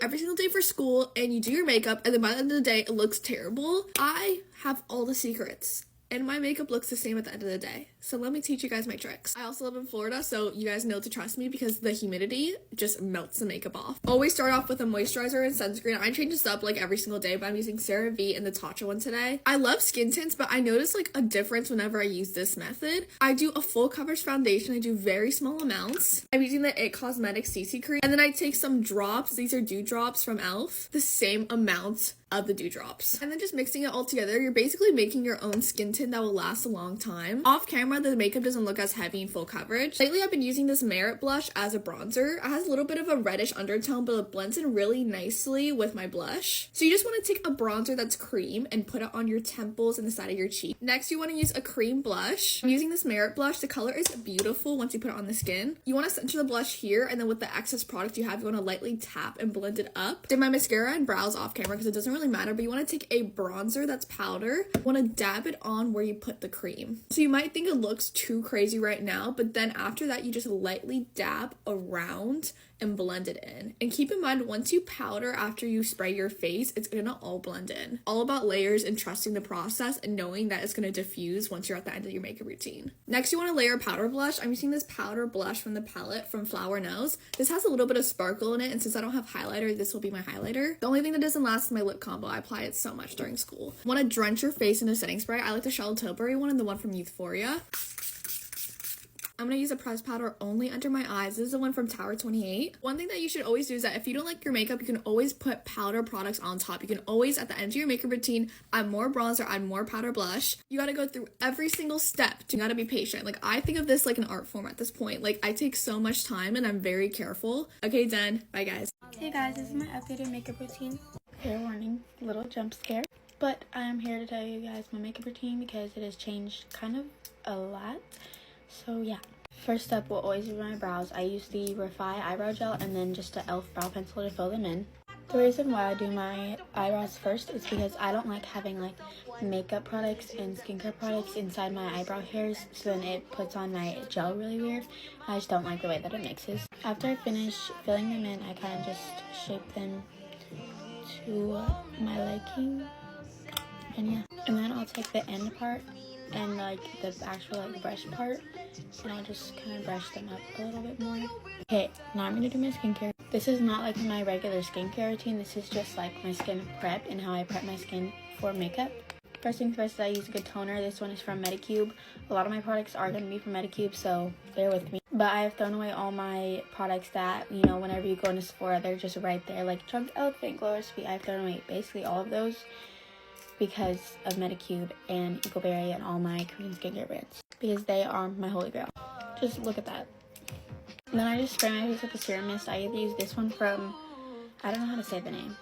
every single day for school and you do your makeup and then by the end of the day it looks terrible. I have all the secrets. And my makeup looks the same at the end of the day. So let me teach you guys my tricks. I also live in Florida, so you guys know to trust me because the humidity just melts the makeup off. Always start off with a moisturizer and sunscreen. I change this up like every single day, but I'm using CeraVe and the Tatcha one today. I love skin tints, but I notice like a difference whenever I use this method. I do a full coverage foundation. I do very small amounts. I'm using the It Cosmetics CC cream. And then I take some drops. These are dew drops from e.l.f. The same amount of the dewdrops, and then just mixing it all together. You're basically making your own skin tint that will last a long time. Off camera, the makeup doesn't look as heavy in full coverage. Lately, I've been using this Merit blush as a bronzer. It has a little bit of a reddish undertone, but it blends in really nicely with my blush. So you just want to take a bronzer that's cream and put it on your temples and the side of your cheek. Next, you want to use a cream blush. I'm using this Merit blush. The color is beautiful once you put it on the skin. You want to center the blush here, and then with the excess product you have, you want to lightly tap and blend it up. Did my mascara and brows off camera because it doesn't really matter, but you want to take a bronzer that's powder. You want to dab it on where you put the cream. So you might think it looks too crazy right now, but then after that you just lightly dab around and blend it in. And keep in mind, once you powder after you spray your face, it's gonna all blend in. All about layers and trusting the process and knowing that it's gonna diffuse once you're at the end of your makeup routine. Next, you want to layer powder blush. I'm using this powder blush from the palette from Flower Nose. This has a little bit of sparkle in it, and since I don't have highlighter, this will be my highlighter. The only thing that doesn't last is my lip combo. I apply it so much during school. Want to drench your face in a setting spray. I like the Charlotte Tilbury one and the one from Euphoria. I'm going to use a pressed powder only under my eyes. This is the one from Tower 28. One thing that you should always do is that if you don't like your makeup, you can always put powder products on top. You can always, at the end of your makeup routine, add more bronzer, add more powder blush. You got to go through every single step. You got to be patient. Like, I think of this like an art form at this point. Like, I take so much time and I'm very careful. Okay, done. Bye, guys. Hey guys, this is my updated makeup routine. Fair warning, little jump scare. But I am here to tell you guys my makeup routine because it has changed kind of a lot. So yeah. First up will always be my brows. I use the Refi eyebrow gel and then just a e.l.f. brow pencil to fill them in. The reason why I do my eyebrows first is because I don't like having like makeup products and skincare products inside my eyebrow hairs, so then it puts on my gel really weird. I just don't like the way that it mixes. After I finish filling them in, I kind of just shape them to my liking. And yeah, and then I'll take the end part and like the actual like brush part, and I'll just kind of brush them up a little bit more. Okay, now I'm gonna do my skincare. This is not like my regular skincare routine. This is just like my skin prep and how I prep my skin for makeup. First things first, I use a good toner. This one is from Medicube. A lot of my products are gonna be from Medicube, so bear with me. But I have thrown away all my products that, you know, whenever you go into Sephora, they're just right there. Like Drunk Elephant, Glow Recipe, I've thrown away basically all of those because of Medicube and Ecoberry and all my Korean skincare brands, because they are my holy grail. Just look at that. And then I just spray my face with a serum mist. I either use this one from, I don't know how to say the name.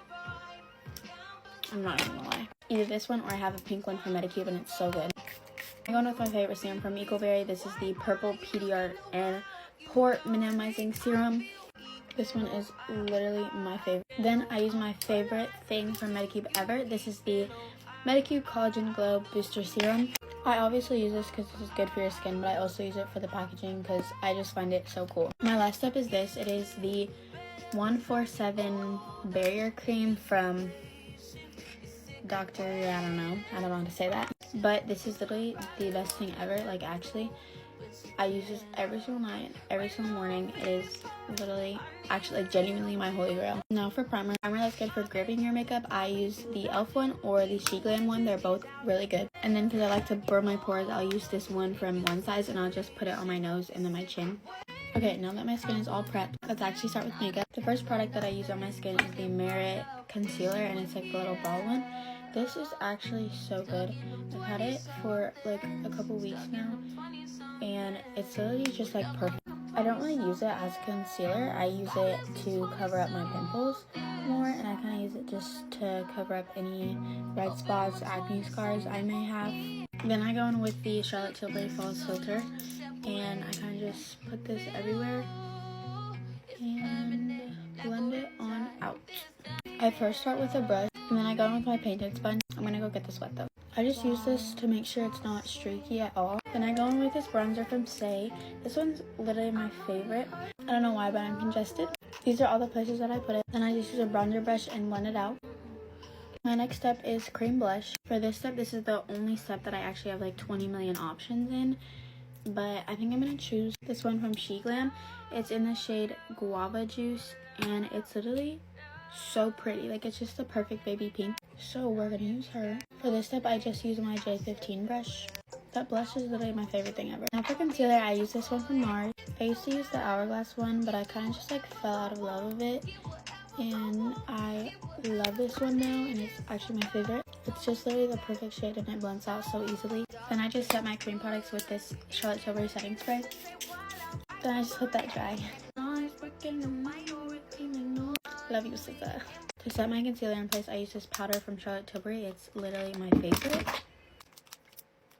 I'm not even gonna lie. Either this one or I have a pink one from Medicube and it's so good. I'm going with my favorite serum from Ecoberry. This is the Purple PDR and Pore Minimizing Serum. This one is literally my favorite. Then I use my favorite thing from Medicube ever. This is the Medicube Collagen Glow Booster Serum. I obviously use this because this is good for your skin, but I also use it for the packaging because I just find it so cool. My last step is this. It is the 147 Barrier Cream from Dr. I don't know how to say that. But this is literally the best thing ever. Like, actually, I use this every single night, every single morning. It is literally, actually, like, genuinely my holy grail. Now for primer. Primer that's good for gripping your makeup, I use the e.l.f. one or the She Glam one. They're both really good. And then because I like to burn my pores, I'll use this one from One Size and I'll just put it on my nose and then my chin. Okay, now that my skin is all prepped, let's actually start with makeup. The first product that I use on my skin is the Merit Concealer, and it's like the little ball one. This is actually so good. I've had it for like a couple weeks now, and it's literally just like perfect. I don't really use it as concealer. I use it to cover up my pimples more, and I kind of use it just to cover up any red spots, acne scars I may have. Then I go in with the Charlotte Tilbury False Filter, and I kind of just put this everywhere and blend it on out. I first start with a brush, and then I go in with my painted sponge. I'm gonna go get this wet though. I just use this to make sure it's not streaky at all. Then I go in with this bronzer from Say. This one's literally my favorite. I don't know why, but I'm congested. These are all the places that I put it. Then I just use a bronzer brush and blend it out. My next step is cream blush. For this step, this is the only step that I actually have like 20 million options in. But I think I'm going to choose this one from She Glam. It's in the shade Guava Juice. And it's literally so pretty. Like, it's just the perfect baby pink. So we're going to use her. For this step, I just use my J15 brush. That blush is literally my favorite thing ever. Now for concealer, I use this one from NARS. I used to use the Hourglass one, but I kind of just like fell out of love with it. And I love this one now, and it's actually my favorite. It's just literally the perfect shade, and it blends out so easily. Then I just set my cream products with this Charlotte Tilbury setting spray. Then I just let that dry. Love you, SZA. To set my concealer in place, I use this powder from Charlotte Tilbury. It's literally my favorite.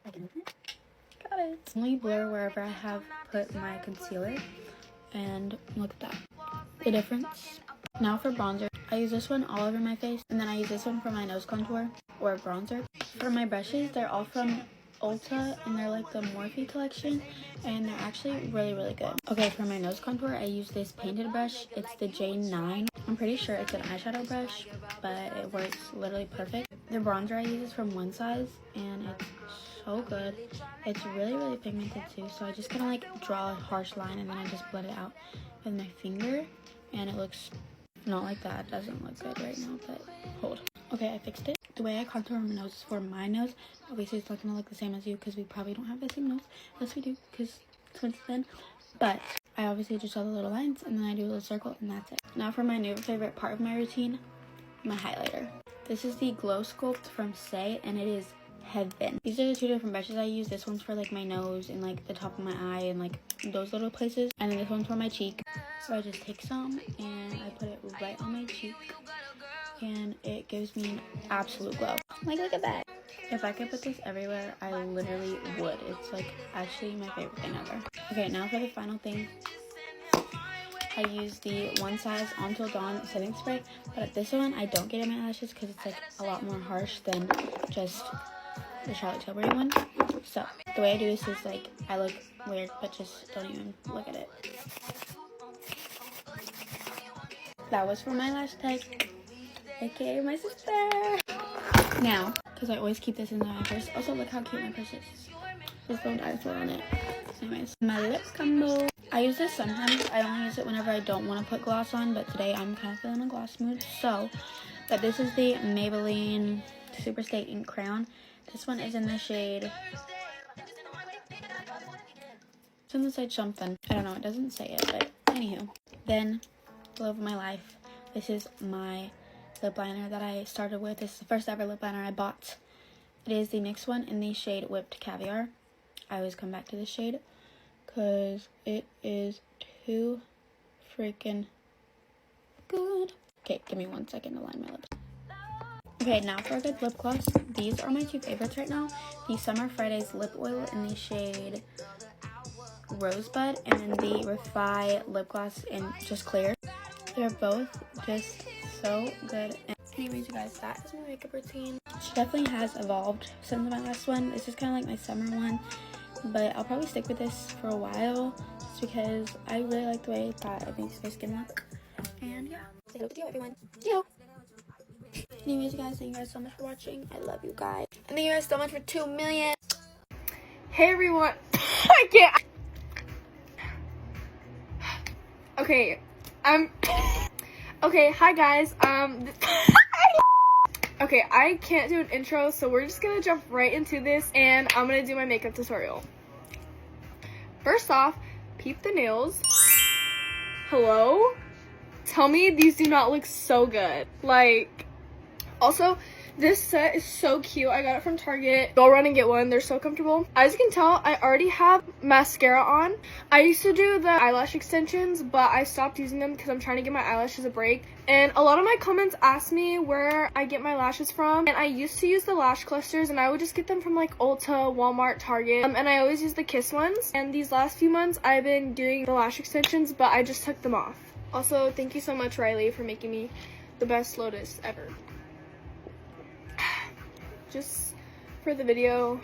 Got it. Only blur wherever I have put my concealer. And look at that. The difference. Now for bronzer, I use this one all over my face, and then I use this one for my nose contour or bronzer. For my brushes, they're all from Ulta, and they're like the Morphe collection, and they're actually really, really good. Okay, for my nose contour, I use this painted brush. It's the J9. I'm pretty sure it's an eyeshadow brush, but it works literally perfect. The bronzer I use is from One Size, and it's so good. It's really, really pigmented too, so I just kind of like draw a harsh line, and then I just blend it out with my finger, and it looks not like that. It doesn't look good right now, but hold. Okay, I fixed it. The way I contour my nose is for my nose. Obviously, it's not going to look the same as you because we probably don't have the same nose. Unless we do, because twins then. But I obviously just draw the little lines, and then I do a little circle, and that's it. Now for my new favorite part of my routine, my highlighter. This is the Glow Sculpt from Say, and it is heaven. These are the two different brushes I use. This one's for like my nose and like the top of my eye and like those little places, and then this one's for my cheek. So I just take some and I put it right on my cheek, and it gives me an absolute glow. Like, look at that. If I could put this everywhere, I literally would. It's like actually my favorite thing ever. Okay, now for the final thing. I use the One Size Until Dawn setting spray, but this one I don't get in my lashes because it's like a lot more harsh than just the Charlotte Tilbury one. So the way I do this is like, I look weird, but just don't even look at it. That was for my lash tech, aka my sister. Now, because I always keep this in my purse. Also, look how cute my purse is. There's little dinosaur on it. Anyways, my lip combo. I use this sometimes. I only use it whenever I don't want to put gloss on, but today I'm kind of feeling a gloss mood. So, but this is the Maybelline Superstay Ink Crown. This one is in the shade. It's in the shade something. I don't know. It doesn't say it, but anywho. Then, the love of my life. This is my lip liner that I started with. This is the first ever lip liner I bought. It is the NYX one in the shade Whipped Caviar. I always come back to this shade because it is too freaking good. Okay, give me 1 second to line my lips. Okay, now for a good lip gloss. These are my two favorites right now. The Summer Fridays lip oil in the shade Rosebud, and then the Refi lip gloss in just clear. They're both just so good. Anyways, you guys, that is my makeup routine. She definitely has evolved since my last one. This is kind of like my summer one, but I'll probably stick with this for a while just because I really like the way that it makes my skin look. And yeah, say hello to you, everyone. Yo. Anyways, you guys, thank you guys so much for watching. I love you guys. And thank you guys so much for 2 million. Hey everyone. I can't. Okay, okay, hi guys. Okay, I can't do an intro, so we're just gonna jump right into this, and I'm gonna do my makeup tutorial. First off, peep the nails. Hello? Tell me these do not look so good. Like, also, this set is so cute. I got it from Target. Go run and get one. They're so comfortable. As you can tell, I already have mascara on. I used to do the eyelash extensions, but I stopped using them because I'm trying to give my eyelashes a break. And a lot of my comments ask me where I get my lashes from. And I used to use the lash clusters, and I would just get them from like Ulta, Walmart, Target. And I always use the Kiss ones. And these last few months, I've been doing the lash extensions, but I just took them off. Also, thank you so much, Riley, for making me the best Lotus ever. Just for the video.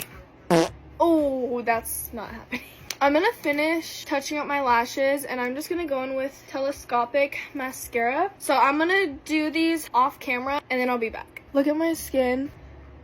Oh, that's not happening. I'm gonna finish touching up my lashes and I'm just gonna go in with telescopic mascara. So I'm gonna do these off camera and then I'll be back. Look at my skin.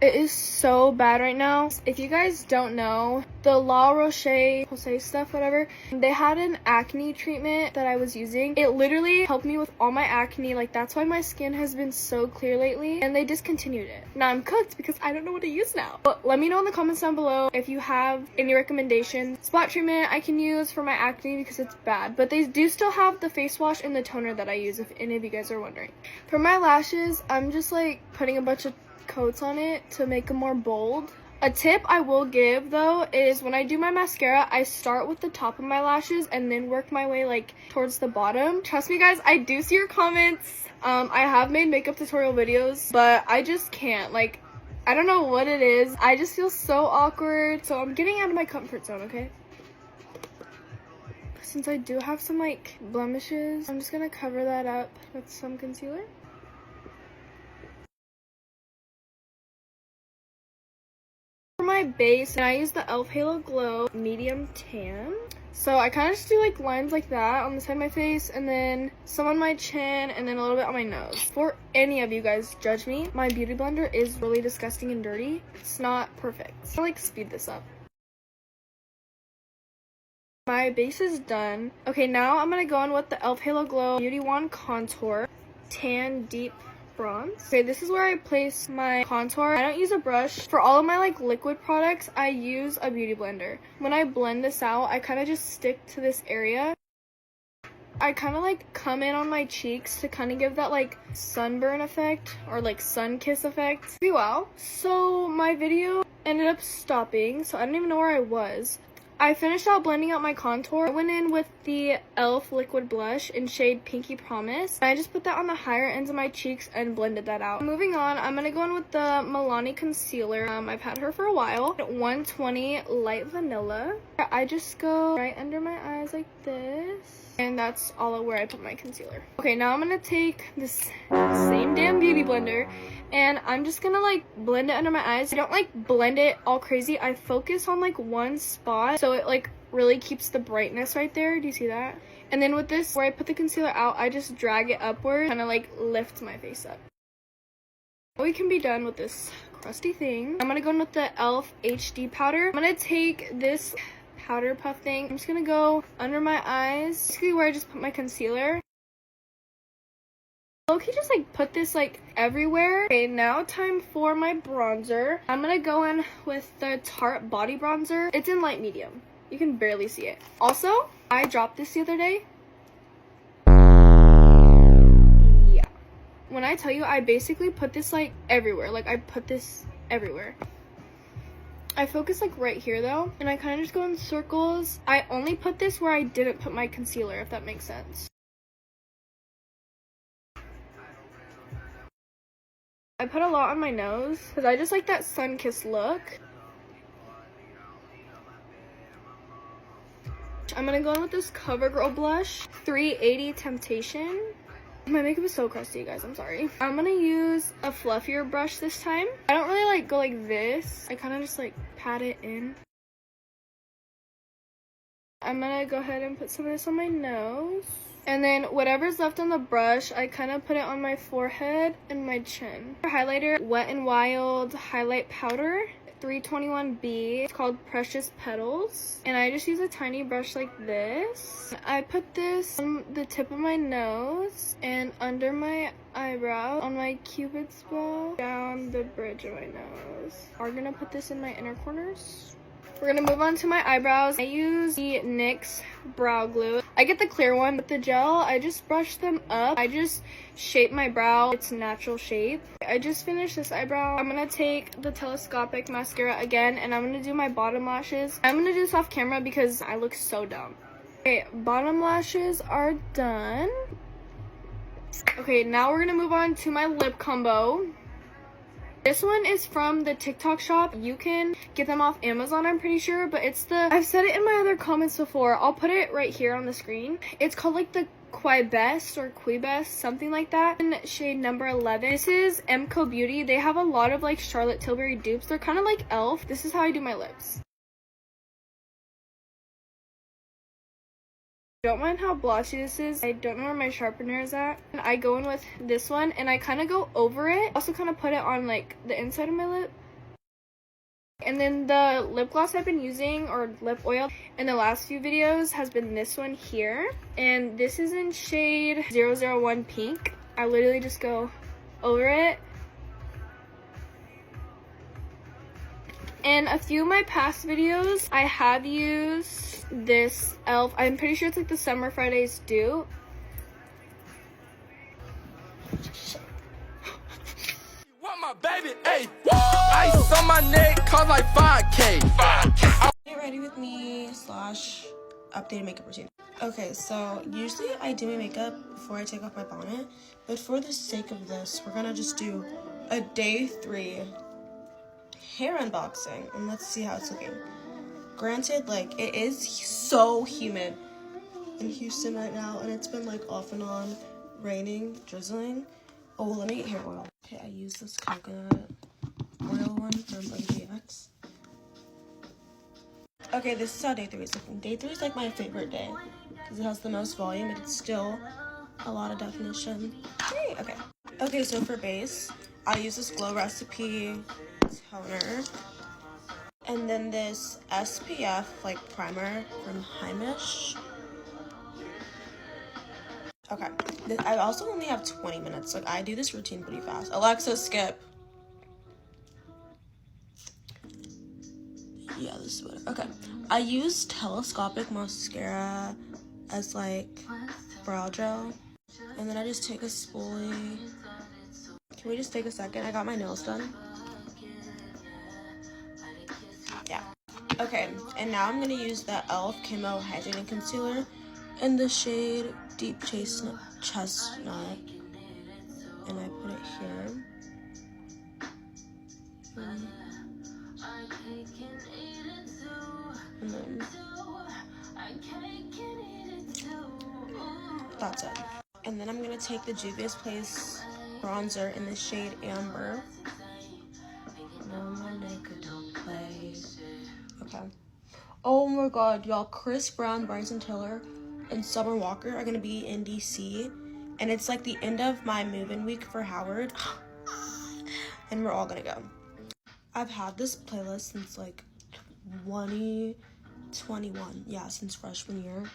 It is so bad right now. If you guys don't know, the La Roche-Posay stuff, whatever, they had an acne treatment that I was using. It literally helped me with all my acne. Like, that's why my skin has been so clear lately, and they discontinued it. Now I'm cooked because I don't know what to use now. But let me know in the comments down below if you have any recommendations. Spot treatment I can use for my acne because it's bad, but they do still have the face wash and the toner that I use, if any of you guys are wondering. For my lashes, I'm just like putting a bunch of coats on it to make them more bold. A tip I will give though is when I do my mascara, I start with the top of my lashes and then work my way like towards the bottom. Trust me guys, I do see your comments. I have made makeup tutorial videos, but I just can't. Like, I don't know what it is. I just feel so awkward. So I'm getting out of my comfort zone, okay? Since I do have some like blemishes, I'm just gonna cover that up with some concealer. My base, and I use the e.l.f. Halo Glow medium tan. So I kind of just do like lines like that on the side of my face, and then some on my chin, and then a little bit on my nose. For any of you guys judge me, my beauty blender is really disgusting and dirty. It's not perfect. So like speed this up. My base is done. Okay, now I'm gonna go in with the e.l.f. Halo Glow Beauty Wand Contour Tan Deep Bronze. Okay, this is where I place my contour. I don't use a brush. For all of my like liquid products, I use a beauty blender. When I blend this out, I kind of just stick to this area. I kind of like come in on my cheeks to kind of give that like sunburn effect or like sun kiss effect. Wow. So my video ended up stopping, so I don't even know where I was. I finished out blending out my contour. I went in with the e.l.f. liquid blush in shade Pinky Promise. I just put that on the higher ends of my cheeks and blended that out. Moving on, I'm gonna go in with the Milani concealer. I've had her for a while. 120 Light Vanilla. I just go right under my eyes like this. And that's all where I put my concealer. Okay, now I'm gonna take this same damn beauty blender and I'm just gonna like blend it under my eyes. I don't like blend it all crazy. I focus on like one spot so it like really keeps the brightness right there. Do you see that? And then with this, where I put the concealer out, I just drag it upward, kind of like lift my face up. We can be done with this crusty thing. I'm gonna go in with the e.l.f. HD powder. I'm gonna take this powder puff thing. I'm just gonna go under my eyes, basically where I just put my concealer. Okay, just like put this like everywhere. Okay, now time for my bronzer. I'm gonna go in with the Tarte body bronzer. It's in light medium. You can barely see it. Also, I dropped this the other day. Yeah. When I tell you, I basically put this like everywhere. Like I put this everywhere. I focus like right here though, and I kind of just go in circles. I only put this where I didn't put my concealer, if that makes sense. I put a lot on my nose because I just like that sun-kissed look. I'm gonna go in with this CoverGirl blush, 380 Temptation. My makeup is so crusty, you guys, I'm sorry. I'm gonna use a fluffier brush this time. I don't really like go like this. I kind of just like pat it in. I'm gonna go ahead and put some of this on my nose. And then whatever's left on the brush, I kind of put it on my forehead and my chin. For highlighter, Wet n Wild highlight powder, 321B. It's called Precious Petals. And I just use a tiny brush like this. I put this on the tip of my nose and under my eyebrow, on my cupid's bow, down the bridge of my nose. We're gonna put this in my inner corners. We're gonna move on to my eyebrows. I use the NYX brow glue. I get the clear one. With the gel, I just brush them up. I just shape my brow its natural shape. I just finished this eyebrow. I'm gonna take the telescopic mascara again, and I'm gonna do my bottom lashes. I'm gonna do this off camera because I look so dumb. Okay, bottom lashes are done. Okay, now we're gonna move on to my lip combo. This one is from the TikTok shop. You can get them off Amazon, I'm pretty sure, but it's the, I've said it in my other comments before. I'll put it right here on the screen. It's called like the Quibest or Quibest, something like that, in shade number 11. This is MCO Beauty. They have a lot of like Charlotte Tilbury dupes. They're kind of like e.l.f. This is how I do my lips. Don't mind how blotchy this is. I don't know where my sharpener is at. And I go in with this one and I kind of go over it. Also kind of put it on like the inside of my lip. And then the lip gloss I've been using, or lip oil, in the last few videos has been this one here. And this is in shade 001 Pink. I literally just go over it. In a few of my past videos, I have used this e.l.f. I'm pretty sure it's like the Summer Fridays dupe. Want my baby, hey, ice on my neck, cost like 5K. Get ready with me / updated makeup routine. Okay, so usually I do my makeup before I take off my bonnet, but for the sake of this, we're gonna just do a day 3 hair unboxing, and let's see how it's looking. Granted, like, it is so humid in Houston right now, and it's been like off and on, raining, drizzling. Oh, let me get hair oil. Okay, I use this coconut oil one from OGX. Okay, this is how day 3 is looking. Day 3 is like my favorite day because it has the most volume, but it's still a lot of definition. Yay, okay. Okay, so for base, I use this Glow Recipe toner, and then this SPF like primer from Heimish. Okay, I also only have 20 minutes. Like, I do this routine pretty fast. Alexa, skip. Yeah, this is better. Okay, I use telescopic mascara as like brow gel, and then I just take a spoolie. Can we just take a second? I got my nails done. Yeah. Okay, and now I'm gonna use the e.l.f. Camo Hydrating Concealer in the shade Deep Chestnut, and I put it here. And then that's it. And then I'm gonna take the Juvia's Place bronzer in the shade Amber. Okay. Oh my god, y'all, Chris Brown, Bryson Tiller, and Summer Walker are gonna be in DC, and it's like the end of my move-in week for Howard, and we're all gonna go. I've had this playlist since like 2021, yeah, since freshman year,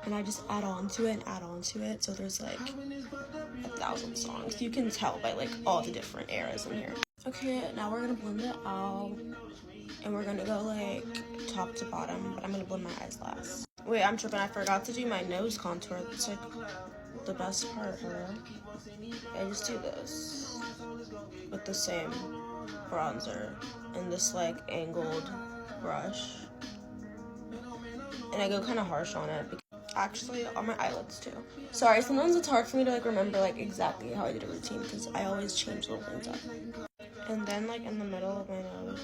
and I just add on to it and add on to it, so there's like 1,000 songs. You can tell by like all the different eras in here. Okay, now we're gonna blend it out, and we're gonna go like top to bottom, but I'm gonna blend my eyes last. Wait, I'm tripping, I forgot to do my nose contour. That's like the best part, huh? I just do this with the same bronzer and this like angled brush, and I go kind of harsh on it. Actually, on my eyelids too. Sorry, sometimes it's hard for me to like remember like exactly how I did a routine because I always change little things up. And then like in the middle of my nose,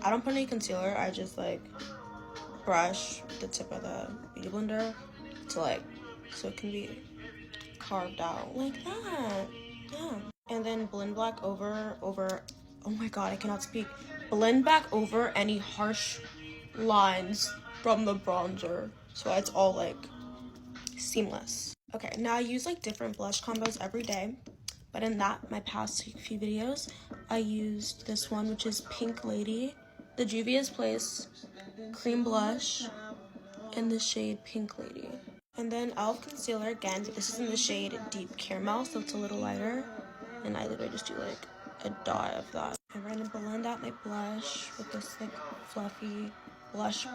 I don't put any concealer. I just like brush the tip of the beauty blender to like, so it can be carved out like that. Yeah. And then blend black over, oh my god, I cannot speak. Blend back over any harsh lines from the bronzer, so it's all like seamless. Okay, now I use like different blush combos every day, but in my past few videos, I used this one, which is Pink Lady, the Juvia's Place cream blush in the shade Pink Lady. And then e.l.f. concealer again, but this is in the shade Deep Caramel, so it's a little lighter, and I literally just do like a dot of that. I'm going to blend out my blush with this like fluffy blush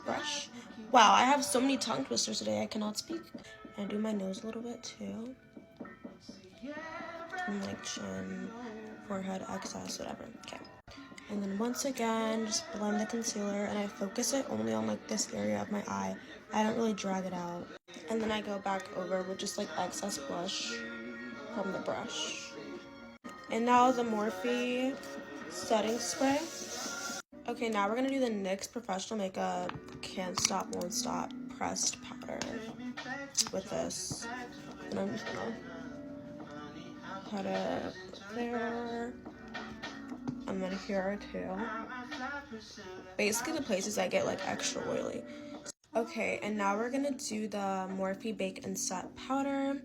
brush. Wow, I have so many tongue twisters today, I cannot speak. And I do my nose a little bit too. And like chin, forehead, excess, whatever. Okay. And then once again, just blend the concealer, and I focus it only on like this area of my eye. I don't really drag it out. And then I go back over with just like excess blush from the brush. And now the Morphe setting spray. Okay, now we're gonna do the NYX Professional Makeup Can't Stop, Won't Stop pressed powder with this. And I'm just gonna put it there. And then here too. Basically the places I get like extra oily. Okay, and now we're gonna do the Morphe Bake and Set powder.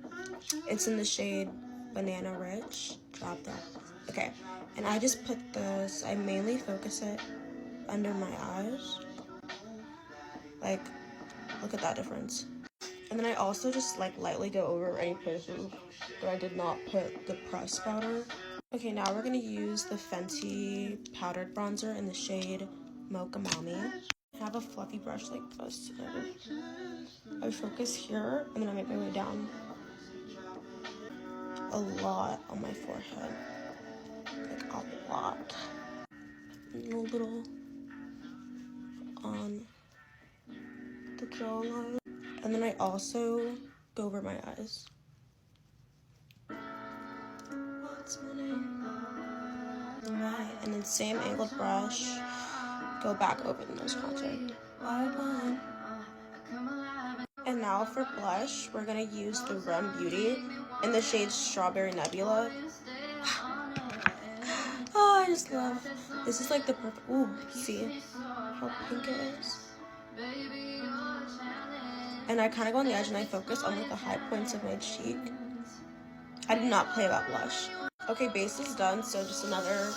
It's in the shade Banana Rich. Drop that. Okay, and I just put this, I mainly focus it under my eyes. Like, look at that difference. And then I also just like lightly go over any places where I did not put the pressed powder. Okay, now we're gonna use the Fenty powdered bronzer in the shade Mocha Mommy. I have a fluffy brush like this. I focus here and then I make my way down a lot on my forehead. Like a lot. And a little on the jawline. And then I also go over my eyes. What's my name? Right. And then same angled brush, go back over the nose contour. And now for blush, we're gonna use the Rem Beauty in the shade Strawberry Nebula. Oh, I just love. This is like the perfect. Ooh, see how pink it is? And I kind of go on the edge and I focus on like the high points of my cheek. I do not play about blush. Okay, base is done, so just another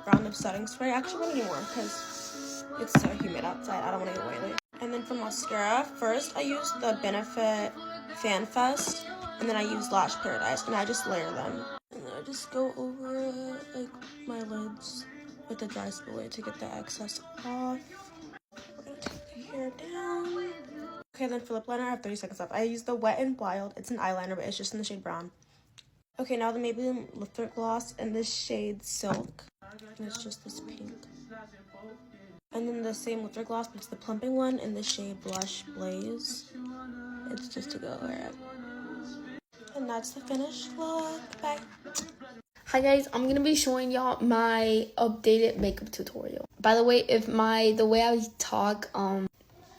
round of setting spray. I actually don't anymore because it's so humid outside. I don't want to get oily. And then for mascara, first I use the Benefit Fan Fest, and then I use Lash Paradise, and I just layer them. And then I just go over like my lids with the dry spoolie to get the excess off. We're gonna take the hair down. Okay, then for lip liner, I have 30 seconds left. I use the Wet n Wild. It's an eyeliner, but it's just in the shade brown. Okay, now the Maybelline lip gloss in the shade Silk. And it's just this pink. And then the same lip gloss, but it's the plumping one in the shade Blush Blaze. It's just to go over it. And that's the finished look. Bye. Hi guys, I'm gonna be showing y'all my updated makeup tutorial. By the way, if the way I talk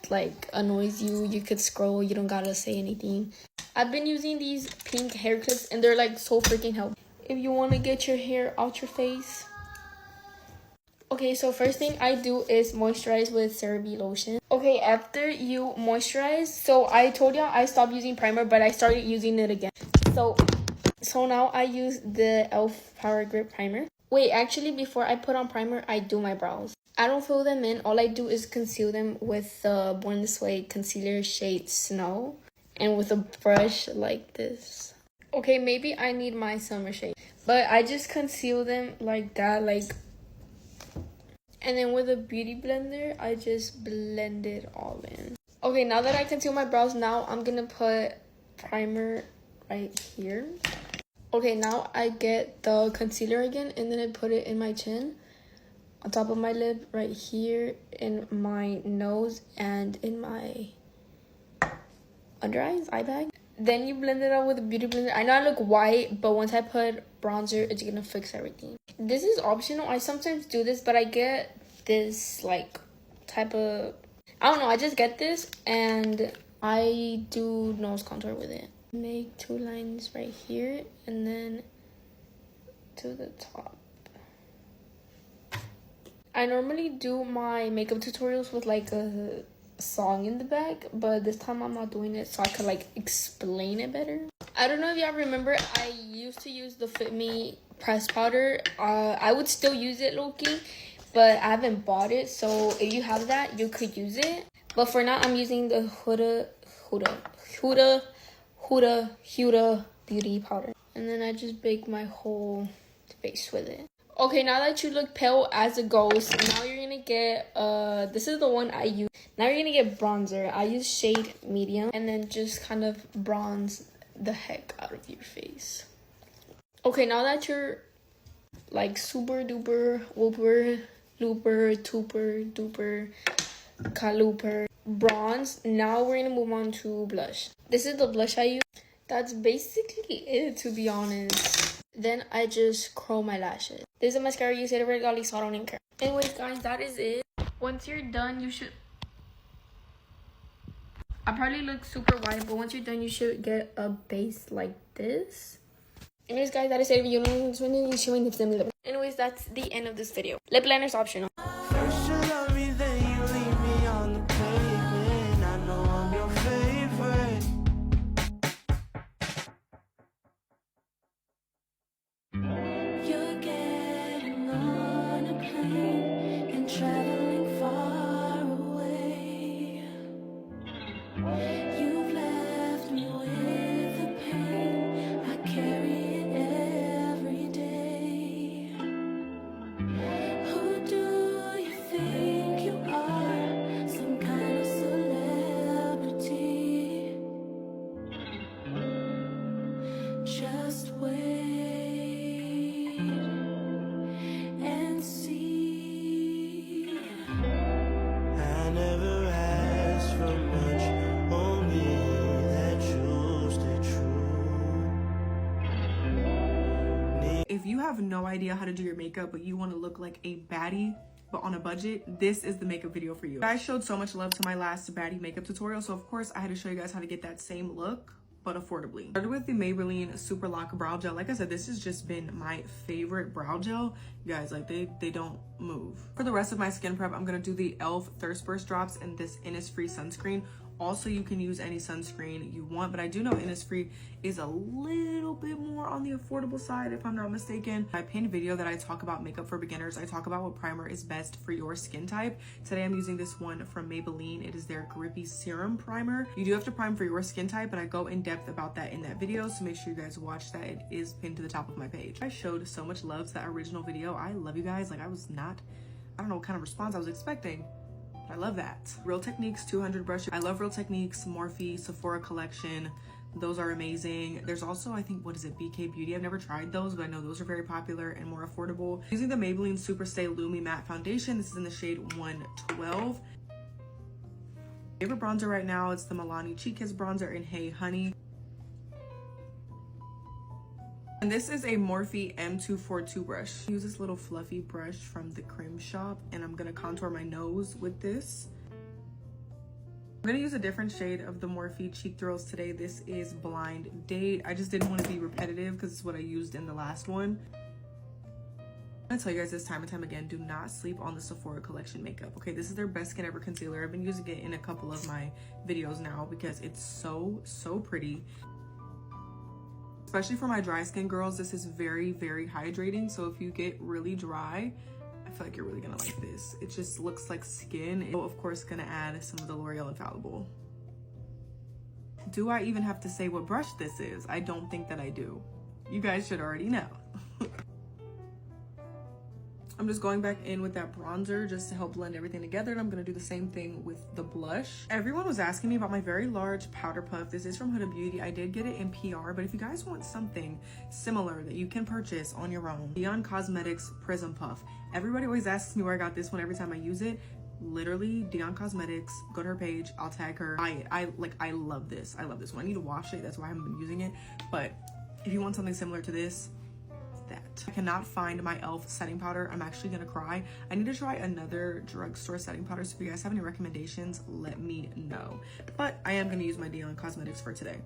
like annoys you, you could scroll, you don't gotta say anything. I've been using these pink hair clips and they're like so freaking helpful if you want to get your hair out your face. Okay, so first thing I do is moisturize with CeraVe lotion. Okay, after you moisturize, so I told y'all I stopped using primer, but I started using it again. So now I use the e.l.f. Power Grip Primer. Wait, actually before I put on primer, I do my brows. I don't fill them in. All I do is conceal them with the Born This Way concealer shade Snow. And with a brush like this. Okay, maybe I need my summer shade. But I just conceal them like that, like. And then with a beauty blender, I just blend it all in. Okay, now that I conceal my brows, now I'm gonna put primer right here. Okay, now I get the concealer again, and then I put it in my chin, on top of my lip, right here, in my nose, and in my under eyes, eye bag. Then you blend it out with a beauty blender. I know I look white, but once I put bronzer, it's gonna fix everything. This is optional. I sometimes do this, but I get this like type of, I don't know, I just get this and I do nose contour with it. Make 2 lines right here and then to the top. I normally do my makeup tutorials with like a song in the back, but this time I'm not doing it so I could like explain it better. I don't know if y'all remember, I used to use the Fit Me pressed powder. I would still use it low-key, but I haven't bought it, so if you have that, you could use it. But for now, I'm using the Huda Beauty powder. And then I just bake my whole face with it. Okay, now that you look pale as a ghost, now you're gonna get, this is the one I use. Now you're gonna get bronzer. I use shade medium and then just kind of bronze the heck out of your face. Okay, now that you're like super duper, whooper, looper, tooper, duper, kaluper, bronze, now we're gonna move on to blush. This is the blush I use. That's basically it, to be honest. Then I just curl my lashes. This is a mascara you said already, so I don't even care. Anyways, guys, that is it. Once you're done, you should... I probably look super white, but once you're done, you should get a base like this. Anyways, guys, that is it. Anyways, that's the end of this video. Lip liner is optional. First you love me, then you leave me on the pavement. if you have no idea how to do your makeup, but you want to look like a baddie, but on a budget, this is the makeup video for you. I showed so much love to my last baddie makeup tutorial, so of course I had to show you guys how to get that same look, but affordably. Started with the Maybelline Super Lock Brow Gel. Like I said, this has just been my favorite brow gel. You guys, like they don't move. For the rest of my skin prep, I'm gonna do the e.l.f. Thirst Burst Drops and this Innisfree sunscreen. Also, you can use any sunscreen you want, but I do know Innisfree is a little bit more on the affordable side, if I'm not mistaken. My pinned video that I talk about makeup for beginners, I talk about what primer is best for your skin type. Today, I'm using this one from Maybelline. It is their Grippy Serum Primer. You do have to prime for your skin type, but I go in depth about that in that video, so make sure you guys watch that. It is pinned to the top of my page. I showed so much love to that original video. I love you guys. Like, I don't know what kind of response I was expecting. I love that. Real Techniques 200 brush. I love Real Techniques, Morphe, Sephora collection. Those are amazing. There's also, I think, what is it, BK Beauty? I've never tried those, but I know those are very popular and more affordable. Using the Maybelline Superstay Lumi Matte Foundation. This is in the shade 112. Favorite bronzer right now, it's the Milani Cheek Kiss bronzer in Hey Honey. And this is a Morphe M242 brush. I use this little fluffy brush from the Creme Shop, and I'm gonna contour my nose with this. I'm gonna use a different shade of the Morphe Cheek Thrills today. This is Blind Date. I just didn't want to be repetitive because it's what I used in the last one. I'm gonna tell you guys this time and time again, do not sleep on the Sephora collection makeup. Okay, this is their Best Skin Ever concealer. I've been using it in a couple of my videos now because it's so pretty. Especially for my dry skin girls, this is very hydrating. So if you get really dry, I feel like you're really gonna like this. It just looks like skin. And of course, gonna add some of the L'Oreal Infallible. Do I even have to say what brush this is? I don't think that I do. You guys should already know. I'm just going back in with that bronzer just to help blend everything together, and I'm gonna do the same thing with the blush. Everyone was asking me about my very large powder puff. This is from Huda Beauty. I did get it in PR, but if you guys want something similar that you can purchase on your own, Beyond Cosmetics Prism Puff. Everybody always asks me where I got this one every time I use it. Literally, Dion Cosmetics, go to her page, I'll tag her. I love this. I love this one. I need to wash it, that's why I haven't been using it. But if you want something similar to this, that. I cannot find my e.l.f. setting powder. I'm actually gonna cry. I need to try another drugstore setting powder, so if you guys have any recommendations, let me know. But I am gonna use my Dion Cosmetics for today.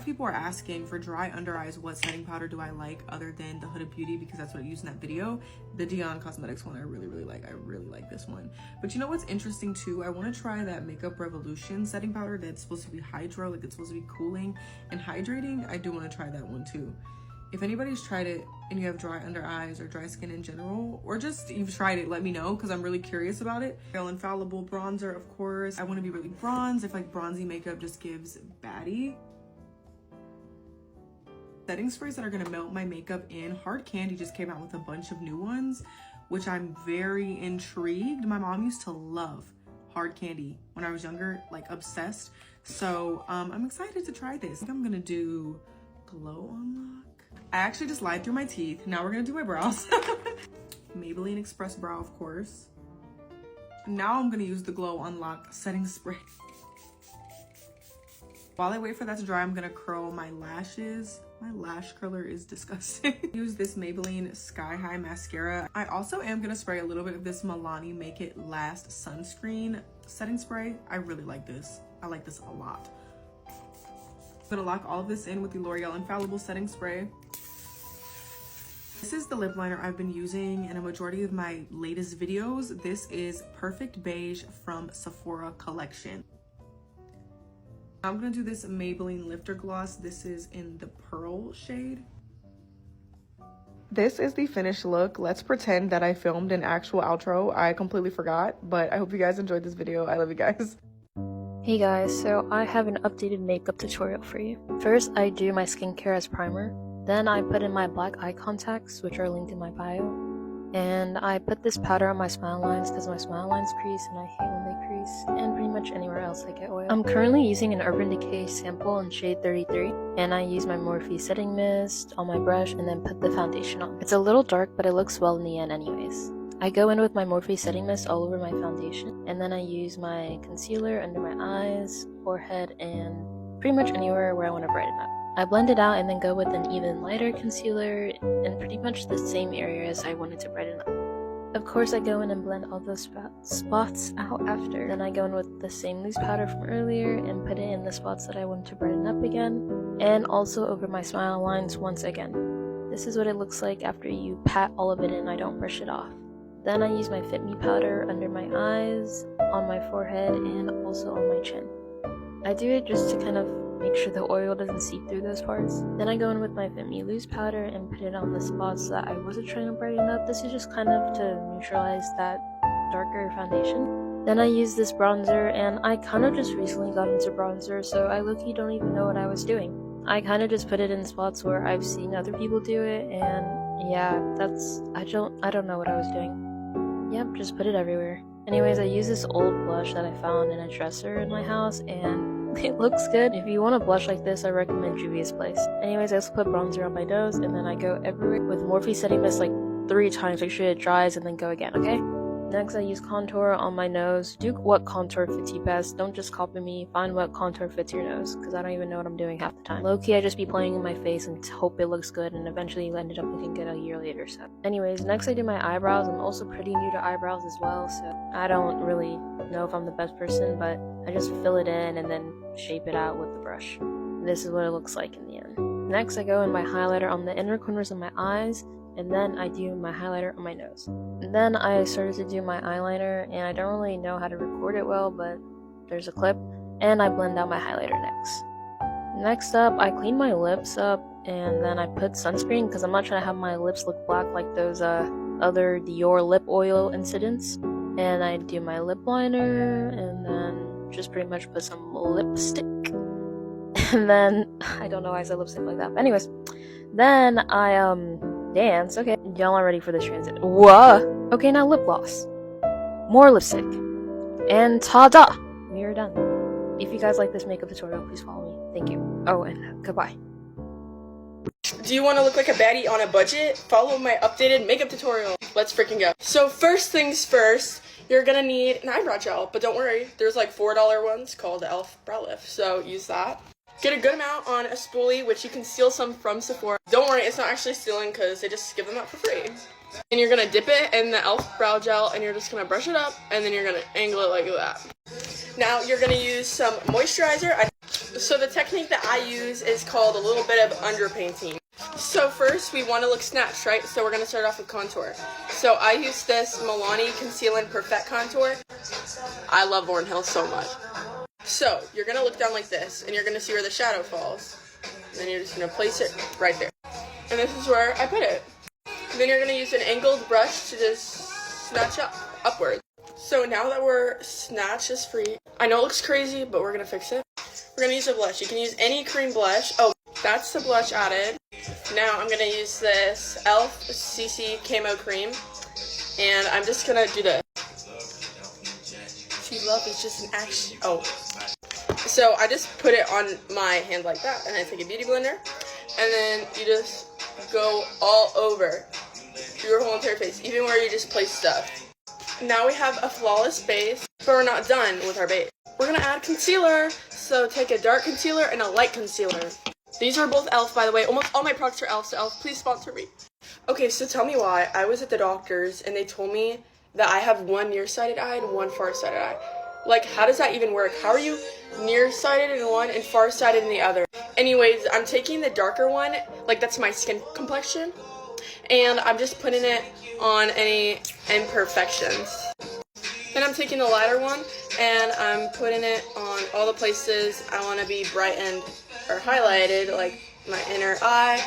People are asking for dry under eyes, what setting powder do I like other than the Huda Beauty, because that's what I used in that video. The Dion Cosmetics one I really like. I really like this one. But you know what's interesting too? I want to try that Makeup Revolution setting powder that's supposed to be hydro, like it's supposed to be cooling and hydrating. I do want to try that one too. If anybody's tried it and you have dry under eyes or dry skin in general, or just you've tried it, let me know because I'm really curious about it. L'Oreal Infallible bronzer, of course. I want to be really bronze if like bronzy makeup just gives baddie. Setting sprays that are gonna melt my makeup in. Hard Candy just came out with a bunch of new ones, which I'm very intrigued. My mom used to love Hard Candy when I was younger, like obsessed. So I'm excited to try this. I think I'm gonna do Glow Unlock. I actually just lied through my teeth. Now we're gonna do my brows. Maybelline Express Brow, of course. Now I'm gonna use the Glow Unlock setting spray. While I wait for that to dry, I'm gonna curl my lashes. My lash curler is disgusting. Use this Maybelline Sky High mascara. I also am gonna spray a little bit of this Milani Make It Last sunscreen setting spray. I really like this. I like this a lot. I'm gonna lock all of this in with the L'Oreal Infallible setting spray. This is the lip liner I've been using in a majority of my latest videos. This is Perfect Beige from Sephora Collection. I'm gonna do this Maybelline Lifter Gloss. This is in the Pearl shade. This is the finished look. Let's pretend that I filmed an actual outro. I completely forgot, but I hope you guys enjoyed this video. I love you guys. Hey guys, so I have an updated makeup tutorial for you. First, I do my skincare as primer. Then I put in my black eye contacts, which are linked in my bio. And I put this powder on my smile lines because my smile lines crease and I hate when they crease, and pretty much anywhere else I get oil. I'm currently using an Urban Decay sample in shade 33, and I use my Morphe setting mist on my brush and then put the foundation on. It's a little dark, but it looks well in the end anyways. I go in with my Morphe setting mist all over my foundation, and then I use my concealer under my eyes, forehead, and pretty much anywhere where I want to brighten up. I blend it out and then go with an even lighter concealer in pretty much the same areas I wanted to brighten up. Of course, I go in and blend all those spots out after. Then I go in with the same loose powder from earlier and put it in the spots that I want to brighten up again, and also over my smile lines once again. This is what it looks like after you pat all of it in. I don't brush it off. Then I use my Fit Me powder under my eyes, on my forehead, and also on my chin. I do it just to kind of make sure the oil doesn't seep through those parts. Then I go in with my Fit Me loose powder and put it on the spots that I wasn't trying to brighten up. This is just kind of to neutralize that darker foundation. Then I use this bronzer, and I kind of just recently got into bronzer, so I low-key don't even know what I was doing. I kind of just put it in spots where I've seen other people do it, and yeah, I don't know what I was doing. Yep, just put it everywhere. Anyways, I use this old blush that I found in a dresser in my house, and it looks good. If you want a blush like this, I recommend Juvia's Place. Anyways, I also put bronzer on my nose, and then I go everywhere with Morphe setting mist like 3 times, make sure it dries, and then go again, okay? Next, I use contour on my nose. Do what contour fits you best. Don't just copy me. Find what contour fits your nose, because I don't even know what I'm doing half the time. Low-key, I just be playing in my face and hope it looks good, and eventually ended up looking good a year later, so. Anyways, next I do my eyebrows. I'm also pretty new to eyebrows as well, so I don't really know if I'm the best person, but I just fill it in and then shape it out with the brush. This is what it looks like in the end. Next, I go in my highlighter on the inner corners of my eyes, and then I do my highlighter on my nose. And then I started to do my eyeliner, and I don't really know how to record it well, but there's a clip, and I blend out my highlighter next. Next up, I clean my lips up, and then I put sunscreen, because I'm not trying to have my lips look black like those other Dior lip oil incidents. And I do my lip liner, and then just pretty much put some lipstick. And then, I don't know why I said lipstick like that, but anyways. Then I, dance. Okay, y'all are ready for this transit. Whoa! Okay, now lip gloss. More lipstick. And ta-da! We are done. If you guys like this makeup tutorial, please follow me. Thank you. Oh, and goodbye. Do you want to look like a baddie on a budget? Follow my updated makeup tutorial. Let's freaking go. So first things first, you're gonna need an eyebrow gel, but don't worry, there's like $4 ones called e.l.f. Brow Lift, so use that. Get a good amount on a spoolie, which you can steal some from Sephora. Don't worry, it's not actually stealing because they just give them out for free. And you're gonna dip it in the e.l.f. brow gel, and you're just gonna brush it up, and then you're gonna angle it like that. Now you're gonna use some moisturizer. So the technique that I use is called a little bit of underpainting. So first we want to look snatched, right? So we're gonna start off with contour. So I use this Milani Conceal and Perfect Contour. I love Lauryn Hill so much. So you're gonna look down like this, and you're gonna see where the shadow falls. And then you're just gonna place it right there. And this is where I put it. And then you're gonna use an angled brush to just snatch upwards. So now that we're snatch is free, I know it looks crazy, but we're gonna fix it. We're gonna use a blush. You can use any cream blush. Oh, that's the blush added. Now I'm gonna use this e.l.f. CC Camo Cream, and I'm just gonna do this. See, love is just an action. Oh. So I just put it on my hand like that, and I take a beauty blender, and then you just go all over your whole entire face, even where you just place stuff. Now we have a flawless base, but we're not done with our base. We're gonna add concealer, so take a dark concealer and a light concealer. These are both e.l.f. by the way. Almost all my products are e.l.f., so e.l.f., please sponsor me. Okay, so tell me why. I was at the doctor's, and they told me that I have one nearsighted eye and one farsighted eye. Like, how does that even work? How are you nearsighted in one and farsighted in the other? Anyways, I'm taking the darker one, like that's my skin complexion, and I'm just putting it on any imperfections. Then I'm taking the lighter one, and I'm putting it on all the places I want to be brightened or highlighted, like my inner eye,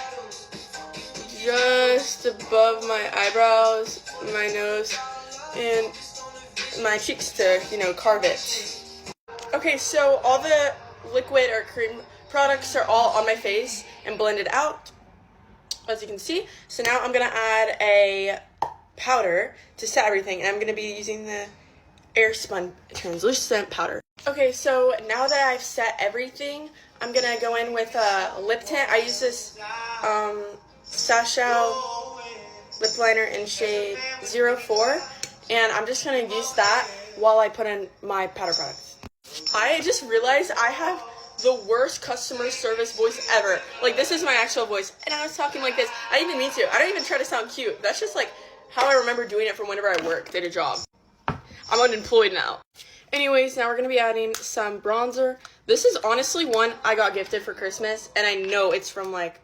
just above my eyebrows, my nose, and my cheeks to, you know, carve it. Okay, so all the liquid or cream products are all on my face and blended out, as you can see. So now I'm going to add a powder to set everything, and I'm going to be using the Airspun translucent powder. Okay, so now that I've set everything, I'm going to go in with a lip tint. I use this Sashao lip liner in shade 04. And I'm just going to use that while I put in my powder products. I just realized I have the worst customer service voice ever. Like, this is my actual voice, and I was talking like this. I didn't even mean to. I don't even try to sound cute. That's just, like, how I remember doing it from whenever I worked at a job. I'm unemployed now. Anyways, now we're going to be adding some bronzer. This is honestly one I got gifted for Christmas, and I know it's from, like,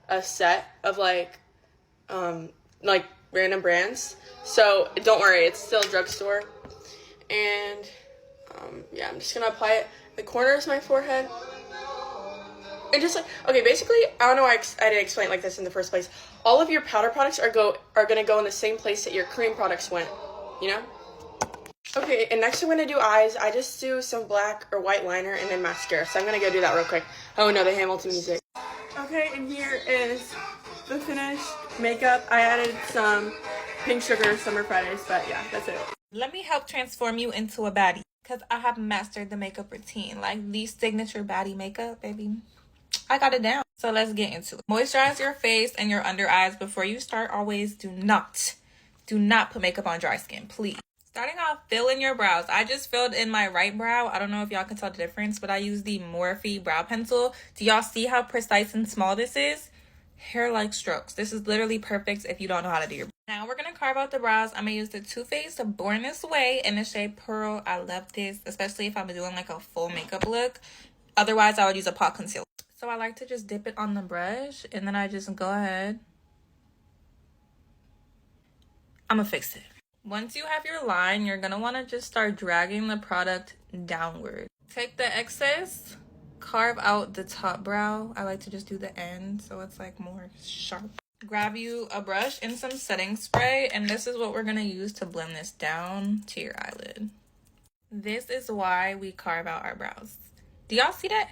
a set of, like, random brands. So, don't worry, it's still drugstore. And, yeah, I'm just going to apply it the corners of my forehead. And just, like, okay, basically, I don't know why I didn't explain it like this in the first place. All of your powder products are going to go in the same place that your cream products went, you know? Okay, and next I'm going to do eyes. I just do some black or white liner and then mascara. So I'm going to go do that real quick. Oh no, the Hamilton music. Okay, and here is the finished makeup. I added some pink sugar summer Fridays, but yeah, that's it. Let me help transform you into a baddie, because I have mastered the makeup routine. Like the signature baddie makeup, baby. I got it down. So let's get into it. Moisturize your face and your under eyes before you start. Always do not put makeup on dry skin, please. Starting off, fill in your brows. I just filled in my right brow. I don't know if y'all can tell the difference, but I use the Morphe brow pencil. Do y'all see how precise and small this is? Hair-like strokes. This is literally perfect if you don't know how to do your brows. Now we're going to carve out the brows. I'm going to use the Too Faced Born This Way in the shade Pearl. I love this, especially if I'm doing like a full makeup look. Otherwise, I would use a pot concealer. So I like to just dip it on the brush, and then I just go ahead. I'm going to fix it. Once you have your line, you're going to want to just start dragging the product downward. Take the excess, carve out the top brow. I like to just do the end so it's like more sharp. Grab you a brush and some setting spray, and this is what we're going to use to blend this down to your eyelid. This is why we carve out our brows. Do y'all see that?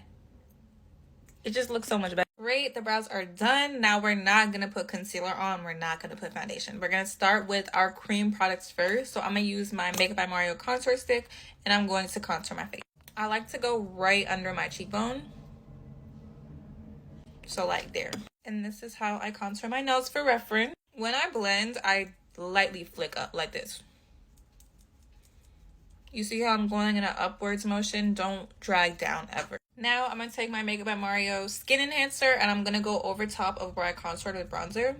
It just looks so much better. Great, the brows are done. Now we're not going to put concealer on. We're not going to put foundation. We're going to start with our cream products first. So I'm going to use my Makeup by Mario contour stick, and I'm going to contour my face. I like to go right under my cheekbone. So like there. And this is how I contour my nose for reference. When I blend, I lightly flick up like this. You see how I'm going in an upwards motion? Don't drag down ever. Now I'm going to take my Makeup by Mario Skin Enhancer, and I'm going to go over top of where I contoured with bronzer.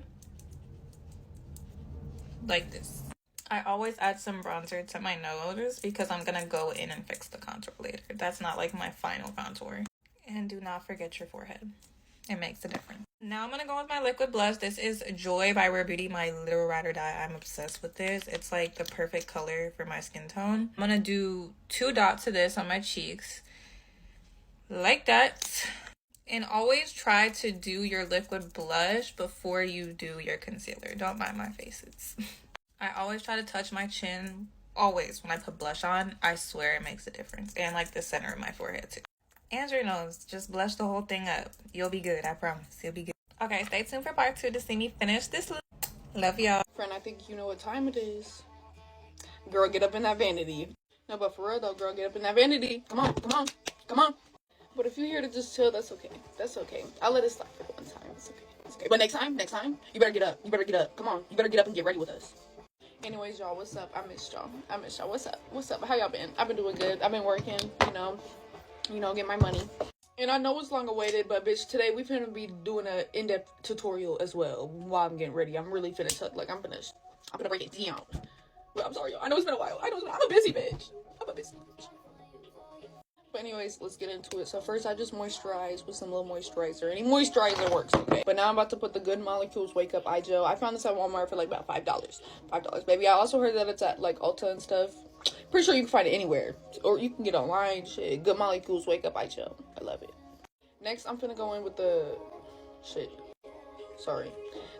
Like this. I always add some bronzer to my nose because I'm going to go in and fix the contour later. That's not like my final contour. And do not forget your forehead. It makes a difference. Now I'm going to go with my liquid blush. This is Joy by Rare Beauty, my little ride or die. I'm obsessed with this. It's like the perfect color for my skin tone. I'm going to do 2 dots of this on my cheeks. Like that. And always try to do your liquid blush before you do your concealer. Don't mind my faces. I always try to touch my chin. Always when I put blush on. I swear it makes a difference. And like the center of my forehead too. And your nose. Just blush the whole thing up. You'll be good. I promise. You'll be good. Okay, stay tuned for part 2 to see me finish this look. Love y'all. Friend, I think you know what time it is. Girl, get up in that vanity. No, but for real though, girl, get up in that vanity. Come on, come on, come on. But if you're here to just chill, that's okay. That's okay. I'll let it slide for one time. It's okay. It's okay. But next time, you better get up. You better get up. Come on. You better get up and get ready with us. Anyways, y'all, what's up? I missed y'all. What's up? What's up? How y'all been? I've been doing good. I've been working, you know, get my money. And I know it's long awaited, but bitch, today we finna be doing an in-depth tutorial as well while I'm getting ready. I'm really finna I'm finna break it down. Well, I'm sorry, y'all. I know it's been a while. I'm a busy bitch. But anyways, let's get into it. So first, I just moisturize with some little moisturizer. Any moisturizer works, okay? But now I'm about to put the Good Molecules Wake Up Eye Gel. I found this at Walmart for like about $5. $5, baby. I also heard that it's at like Ulta and stuff. Pretty sure you can find it anywhere. Or you can get online, shit. Good Molecules Wake Up Eye Gel. I love it. Next, I'm finna go in with the...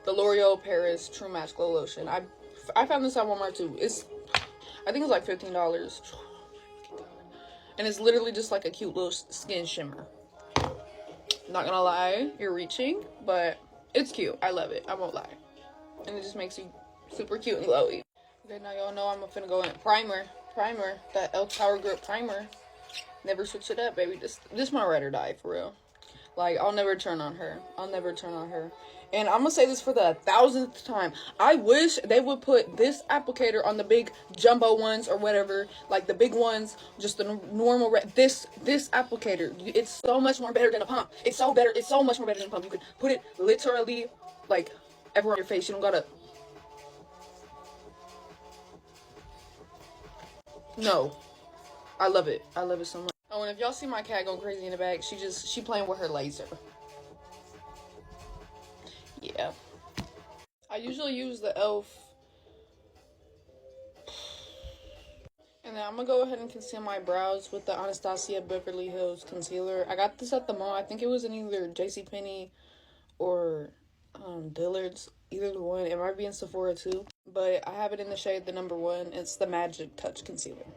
the L'Oreal Paris True Match Glow Lotion. I found this at Walmart too. I think it's like $15. And it's literally just like a cute little skin shimmer. Not gonna lie, you're reaching, but it's cute. I love it. I won't lie. And it just makes you super cute and glowy. Okay, now y'all know I'm finna go in primer. That Elf Power Grip primer. Never switch it up, baby. This my ride or die, for real. Like, I'll never turn on her. I'll never turn on her. And I'm gonna say this for the 1000th time. I wish they would put this applicator on the big jumbo ones or whatever, like the big ones, just the normal. This applicator, it's so much more better than a pump. It's so better. It's so much more better than a pump. You can put it literally like everywhere on your face. You don't gotta. No, I love it. I love it so much. Oh, and if y'all see my cat going crazy in the back, she playing with her laser. Yeah. I usually use the e.l.f. And then I'm gonna go ahead and conceal my brows with the Anastasia Beverly Hills concealer. I got this at the mall. I think it was in either JCPenney or Dillard's. Either the one. It might be in Sephora too. But I have it in the shade the number 1. It's the Magic Touch Concealer.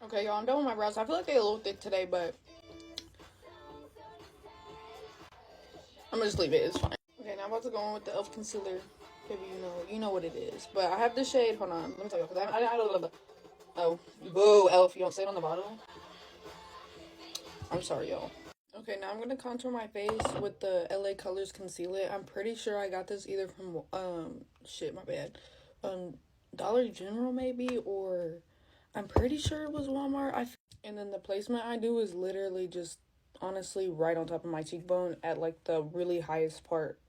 Okay, y'all, I'm done with my brows. I feel like they're a little thick today, but I'm gonna just leave it. It's fine. Okay, now I'm about to go in with the e.l.f. concealer. Maybe you know what it is. But I have the shade. Hold on, let me tell you. Cause I love it. Oh, boo, e.l.f. You don't say it on the bottle. I'm sorry, y'all. Okay, now I'm gonna contour my face with the LA Colors concealer. I'm pretty sure I got this either from my bad. Dollar General maybe, or I'm pretty sure it was Walmart. And then the placement I do is literally just honestly right on top of my cheekbone at like the really highest part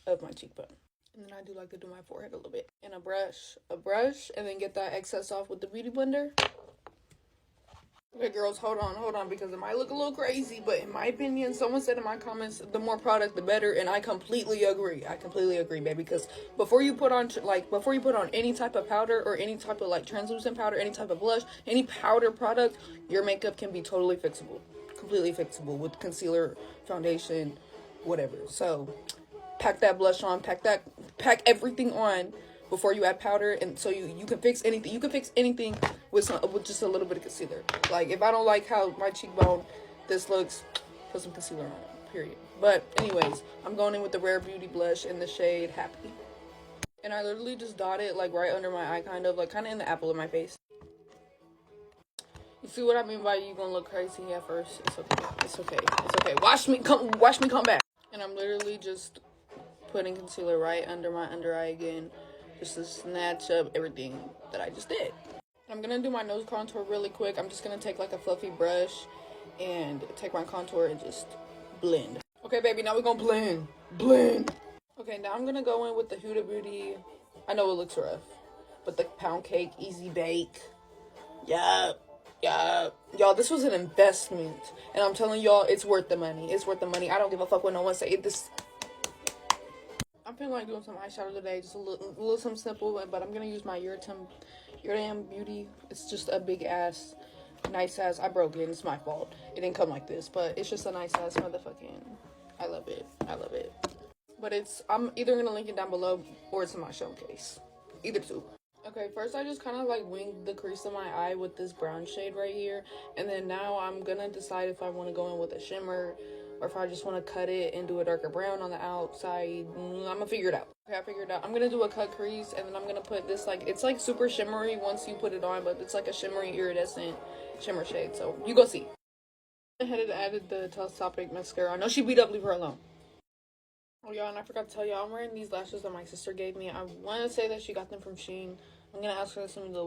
of my cheekbone. And then I do like to do my forehead a little bit. And a brush, and then get that excess off with the Beauty Blender. Okay, girls, hold on, because it might look a little crazy, but in my opinion, someone said in my comments, the more product, the better, and I completely agree. Baby, because before you put on any type of powder or any type of like translucent powder, any type of blush, any powder product, your makeup can be totally fixable, completely fixable with concealer, foundation, whatever. So, pack that blush on, pack everything on before you add powder, and so you can fix anything. You can fix anything with just a little bit of concealer. Like, if I don't like how my cheekbone this looks, put some concealer on it, period. But anyways, I'm going in with the Rare Beauty blush in the shade Happy. And I literally just dot it like right under my eye, kind of in the apple of my face. You see what I mean by you gonna look crazy at first? It's okay. Watch me come back. And I'm literally just putting concealer right under my under eye again, just to snatch up everything that I just did. I'm gonna do my nose contour really quick. I'm just gonna take like a fluffy brush and take my contour and just blend. Okay, baby, now we're gonna blend. Okay, now I'm gonna go in with the Huda Beauty. I know it looks rough, but the Pound Cake Easy Bake. Yup. Y'all, this was an investment, and I'm telling y'all, it's worth the money. I don't give a fuck what no one say. I'm feeling like doing some eyeshadow today, just a little something simple, but I'm gonna use my Your Damn Beauty. It's just a big ass, nice ass. I broke it. It's my fault. It didn't come like this, but it's just a nice ass motherfucking. I love it. But I'm either gonna link it down below or it's in my showcase. Either two. Okay, first I just kind of like winged the crease of my eye with this brown shade right here, and then now I'm gonna decide if I want to go in with a shimmer or if I just want to cut it and do a darker brown on the outside. I'm gonna figure it out. Okay, I figured it out. I'm gonna do a cut crease, and then I'm gonna put this it's like super shimmery once you put it on, but it's like a shimmery iridescent shimmer shade, so you go see. I had added the telescopic mascara. I know she beat up, leave her alone. Oh, y'all, and I forgot to tell y'all, I'm wearing these lashes that my sister gave me. I want to say that she got them from Shein. I'm gonna ask her to send me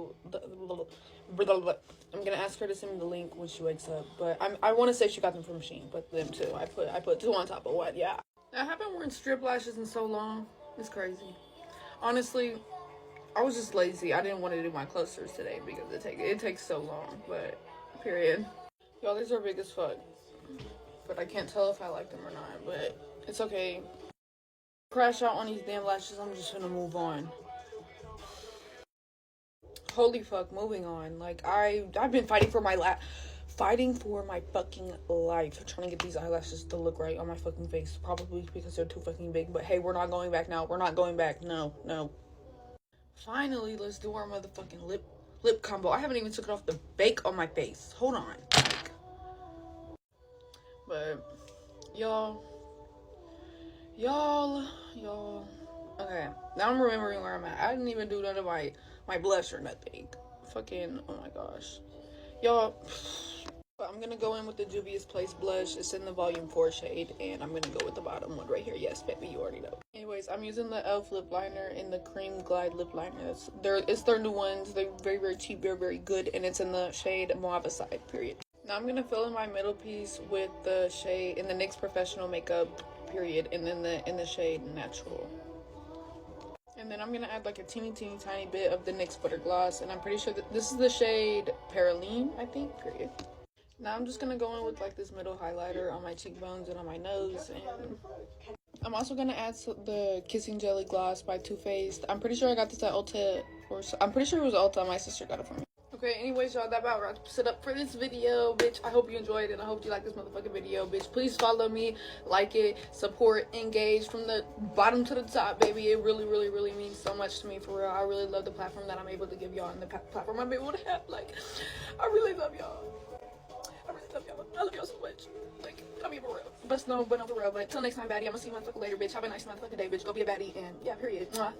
I'm gonna ask her to send me the link when she wakes up. But I want to say she got them from Shein, but them too. I put two on top of one. Yeah. I haven't worn strip lashes in so long. It's crazy. Honestly, I was just lazy. I didn't want to do my clusters today because it takes so long. But period. Y'all, these are big as fuck. But I can't tell if I like them or not. But it's okay. Crash out on these damn lashes. I'm just gonna move on. Holy fuck, moving on. Like, I've been fighting for my fucking life trying to get these eyelashes to look right on my fucking face, probably because they're too fucking big. But hey, we're not going back now. No. Finally, let's do our motherfucking lip combo. I haven't even took it off the bake on my face. Hold on. But y'all. Okay, now I'm remembering where I'm at. I didn't even do none of my blush or nothing. Fucking, oh my gosh. Y'all, But I'm gonna go in with the Juvia's Place blush. It's in the volume 4 shade, and I'm gonna go with the bottom one right here. Yes, baby, you already know. Anyways, I'm using the e.l.f. lip liner in the Cream Glide lip liner. It's their new ones. They're very, very cheap, very, very good, and it's in the shade Mauve Side, period. Now I'm gonna fill in my middle piece with the shade in the NYX Professional Makeup, period, and then in the shade Natural. And then I'm gonna add like a teeny tiny bit of the NYX Butter Gloss, and I'm pretty sure that this is the shade Paraline, I think, period. Now I'm just gonna go in with like this middle highlighter on my cheekbones and on my nose, and I'm also gonna add the Kissing Jelly Gloss by Too Faced. I'm pretty sure I got this at Ulta, or I'm pretty sure it was Ulta. My sister got it for me. Okay, anyways, y'all, that about wraps it up for this video, bitch. I hope you enjoyed it, and I hope you like this motherfucking video, bitch. Please follow me, like it, support, engage from the bottom to the top, baby. It really, really, really means so much to me, for real. I really love the platform that I'm able to give y'all, and the platform I'm able to have. Like, I really love y'all. I really love y'all. I love y'all so much. Like, I mean, for real. But no, for real. But till next time, baddie, I'm gonna see you motherfucker later, bitch. Have a nice motherfucking day, bitch. Go be a baddie, and yeah, period. Mwah.